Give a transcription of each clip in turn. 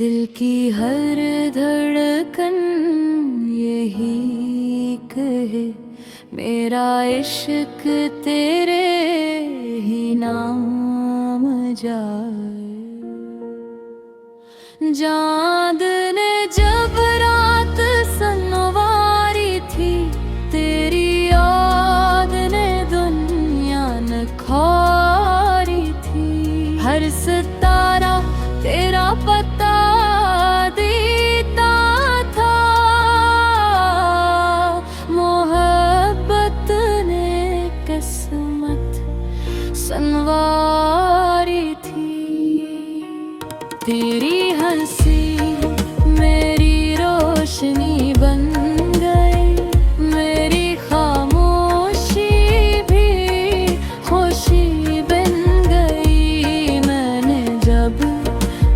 दिल की हर धड़कन यही कहे, मेरा इश्क तेरे ही नाम जाए। चाँद ने जब रात सनवारी थी, तेरी याद ने दुनिया नखारी थी। हर सितारा तेरा पता देता था, मोहब्बत ने किस्मत संवारी थी। तेरी हंसी मेरी रोशनी बन गई, मेरी खामोशी भी खुशी बन गई। मैंने जब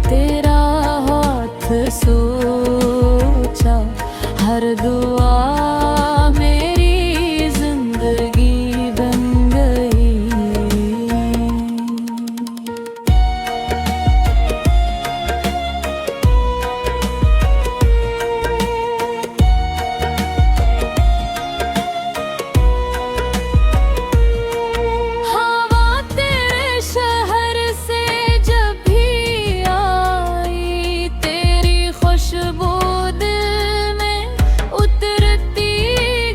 तेरा हाथ सोचा, हर दुआ मेरी जिंदगी बन गई। हवा तेरे शहर से जब भी आई, तेरी खुशबू दिल में उतरती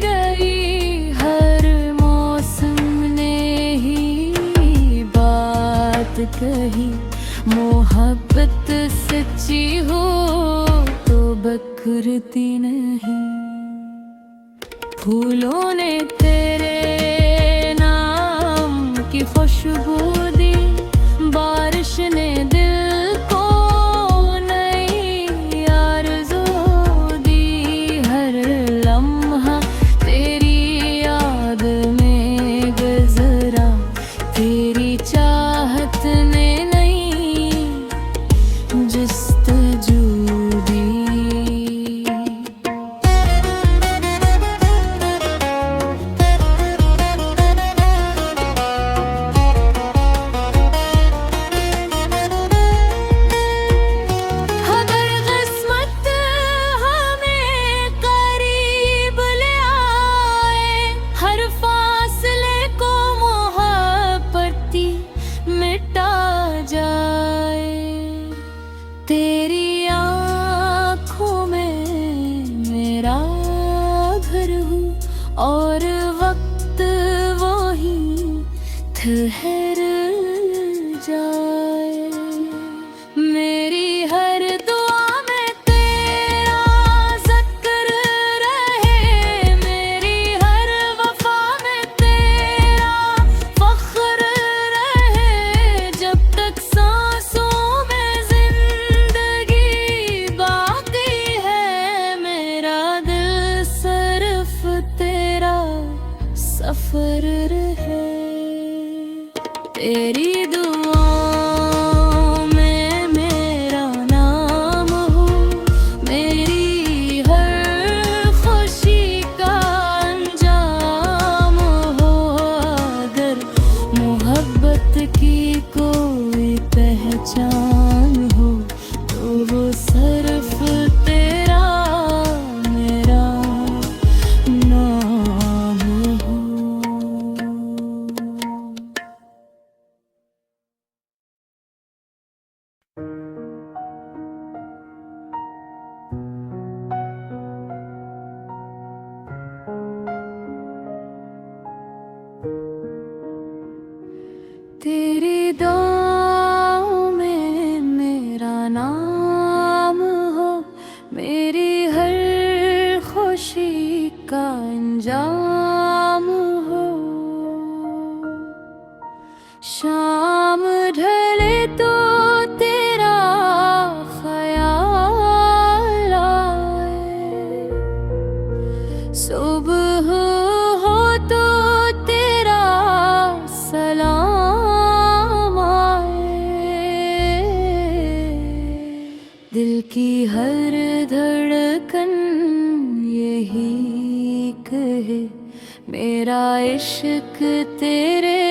गई। हर मौसम ने ही बात कही, मोहब्बत सच्ची हो तो बकरती नहीं। फूलों ने तेरे नाम की खुशबू दी, बारिश ने दिल को नई आरज़ू दी। हर लम्हा तेरी याद में गुज़रा, तेरी चाहत ने नई जस्तजू दी। अगर किस्मत हमें करीब ले आए, हर फासले को मोहब्बती मिटा जाए। तेरी आँखों में मेरा घर हूँ, और वक्त वो ही ठहर जाए। मेरी हर दुआ में तेरा ज़िक्र रहे, मेरी हर वफा में तेरा फ़ख्र रहे। जब तक सांसों में जिंदगी बाकी है, मेरा दिल सिर्फ तेरा सफ़र रहे। तेरी दुआओं में मेरा नाम हो, मेरी हर खुशी का अंजाम हो। अगर मोहब्बत की कोई पहचान हो, तो वो सिर्फ तेरा मेरा नाम हो। तेरी दुआओं में मेरा नाम हो, मेरी हर खुशी का अंजाम हो। शाम ढले तो तेरा ख्याल आए, सुबह हो तो तेरा सलाम आए। दिल की हर धड़कन यही कहे, मेरा इश्क तेरे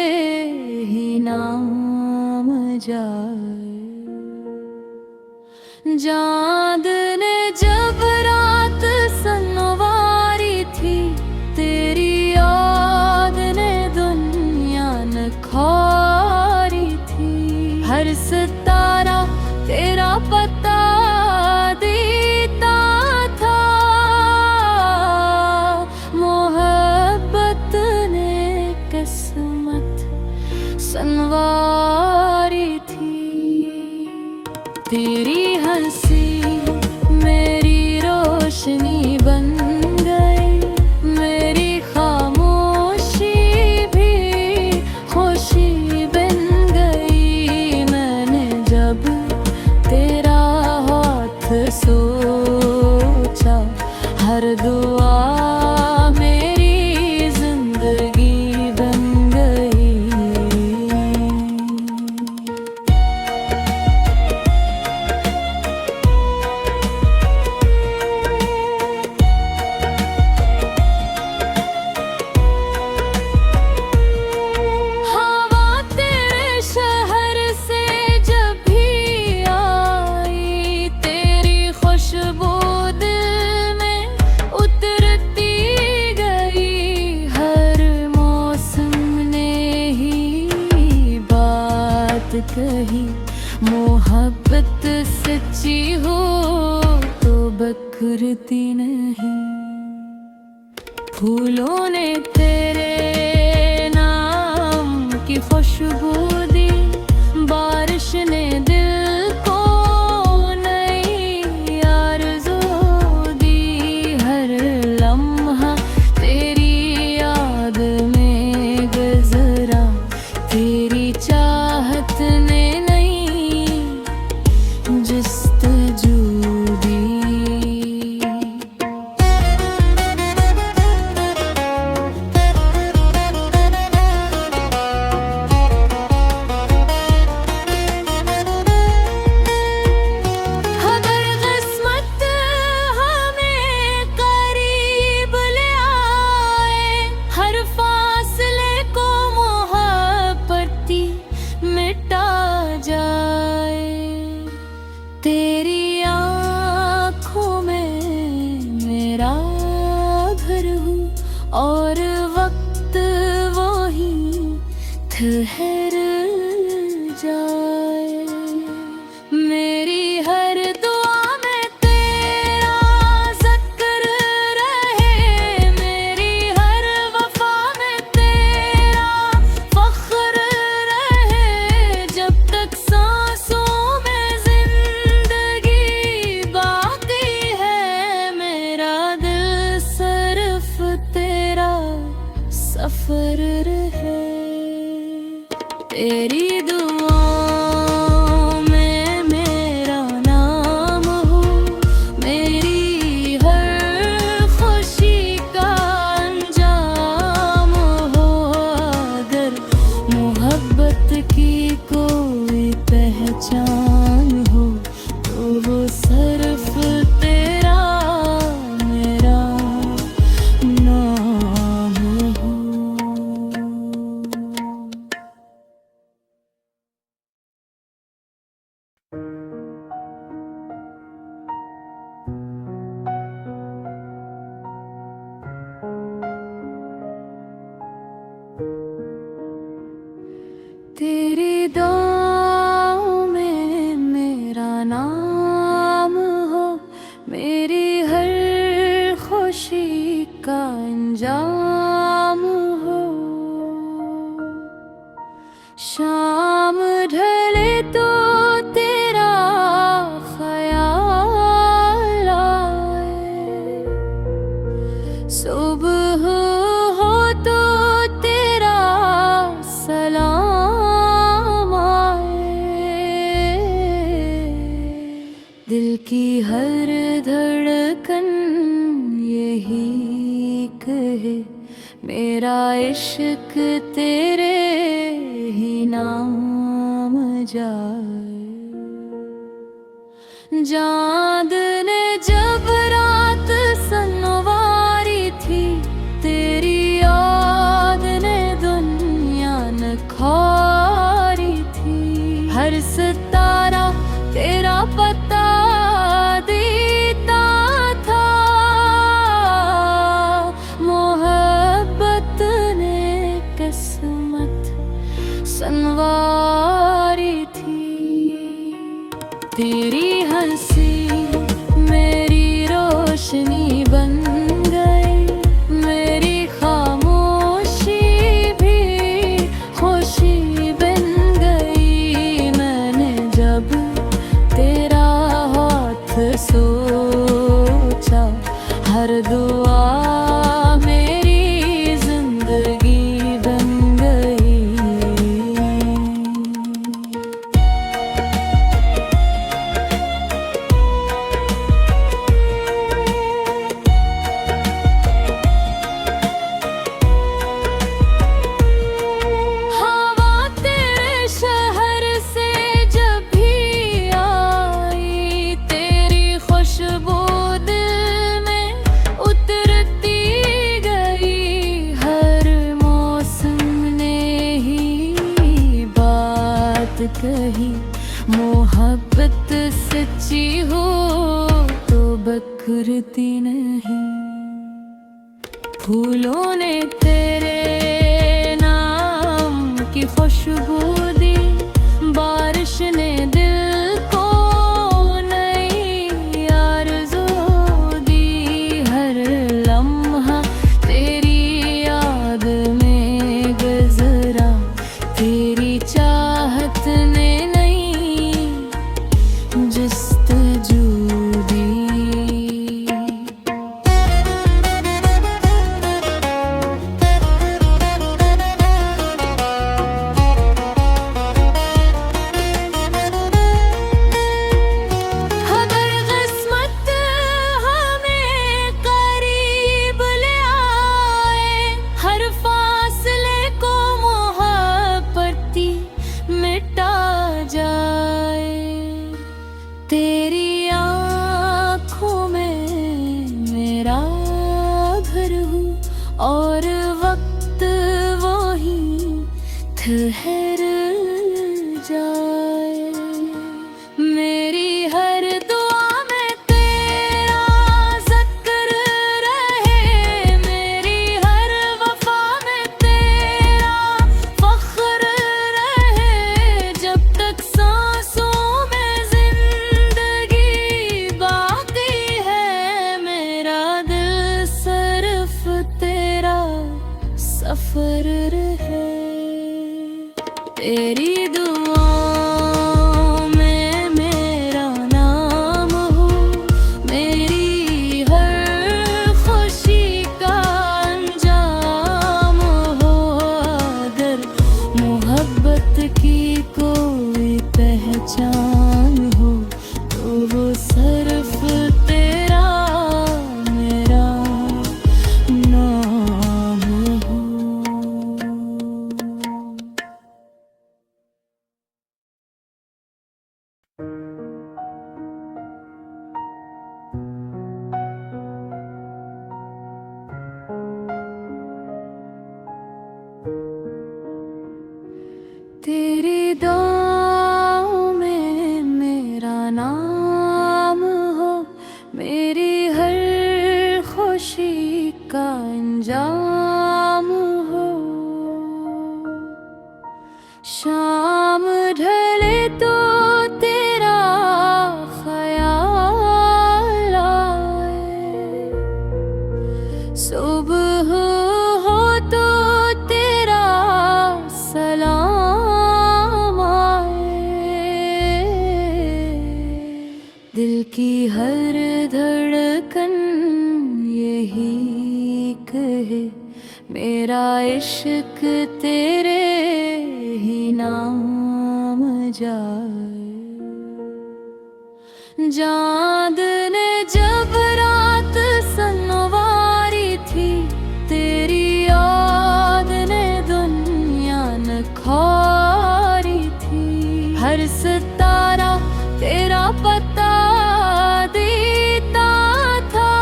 ही नाम जाए। चांद ने जब रात सनवारी थी, तेरी याद ने दुनिया नखारी थी। हर सितारा तेरा पता देता था, मोहब्बत ने किस्मत सनवारी थी। तेरी हंसी मेरी रोशनी बन गई, मेरी खामोशी भी खुशी बन गई। मैंने जब तेरा हाथ सोचा, हर दुआ मेरी जिंदगी बन गई। हवा तेरे शहर से जब भी आई, तेरी खुशबू दिल में उतरती गई। हर मौसम ने ही बात कही, मोहब्बत सच्ची हो तो बकरती नहीं। फूलों ने तेरे नाम की खुशबू दी, बारिश ने दिल को नई आरज़ू दी। हर लम्हा तेरी याद में गुज़रा, तेरी चाहत ने नई जस्तजू दी। अगर किस्मत हमें करीब ले आए, हर फासले को मोहब्बती मिटा जाए। तेरी आँखों में मेरा घर हूँ, और वक्त वो ही ठहर जाए। मेरी हर दुआ में तेरा ज़िक्र रहे, मेरी हर वफा में तेरा फख्र रहे। जब तक सांसों में जिंदगी बाकी है, मेरा दिल सिर्फ तेरा सफर रहे। तेरी दुआओं में मेरा नाम हो, मेरी हर खुशी का अंजाम हो। अगर मोहब्बत की कोई पहचान हो, तो वो सिर्फ तेरा मेरा नाम हो। तेरी दुआओं में मेरा नाम हो, मेरी हर खुशी का अंजाम हो। शाम ढले तो तेरा ख्याल आए, सुबह हो तो तेरा सलाम आए। दिल की हर धड़कन यही कहे, मेरा इश्क तेरे ही नाम जाए। चांद ने जब रात सनवारी थी, तेरी याद ने दुनिया नखारी थी। हर सितारा तेरा पता तेरी हंसी मेरी रोशनी बन गई, मेरी खामोशी भी खुशी बन गई। मैंने जब तेरा हाथ सोचा, हर दुआ मेरी जिंदगी बन गई। हवा तेरे शहर से जब भी आई, तेरी खुशबू दिल में उतरती गई। हर मौसम ने ही बात कही, मोहब्बत सच्ची हो तो बकरती नहीं। फूलों ने तेरे नाम की खुशबू दी, बारिश ने दिल को नई आरज़ू दी। हर लम्हा तेरी याद में गुज़रा, तेरी चाहत ने नई जस्तजू दी। अगर किस्मत हमें करीब ले आए, हर फासले को मोहब्बती मिटा जाए। तेरी आँखों में मेरा घर हूँ और वक्त वो ही ठहर जाए। मेरी हर दुआ में तेरा ज़िक्र रहे, मेरी हर वफा में तेरा फ़ख्र रहे। जब तक सांसों में जिंदगी बाकी है, मेरा दिल सिर्फ तेरा सफर रहे। तेरी दुआओं में मेरा नाम हो, मेरी हर खुशी का अंजाम हो। अगर मोहब्बत की कोई पहचान हो तो वो सिर्फ तेरा मेरा नाम हो। तेरी दुआओं में मेरा नाम हो, मेरी हर खुशी का अंजाम हो। शाम ढले तो तेरा ख्याल आए, सुबह हो तो तेरा सलाम आए। दिल की हर धड़कन यही कहे, मेरा इश्क तेरे ही नाम जाए। चाँद ने जब रात सनवारी थी, तेरी याद ने दुनिया नखारी थी। हर सितारा तेरा पता देता था,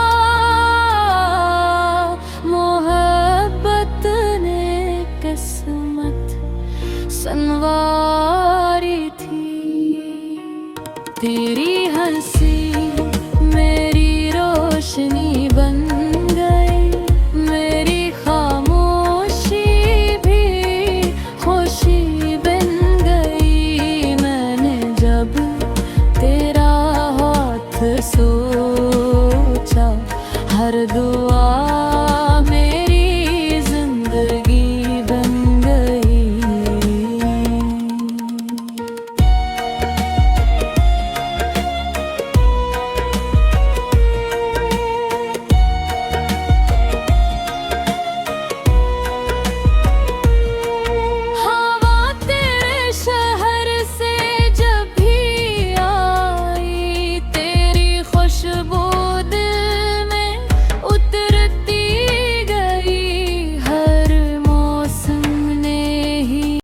मोहब्बत ने किस्मत सनवारी थी। तेरी हंसी मेरी रोशनी बन गई, मेरी खामोशी भी खुशी बन गई। मैंने जब तेरा सूरज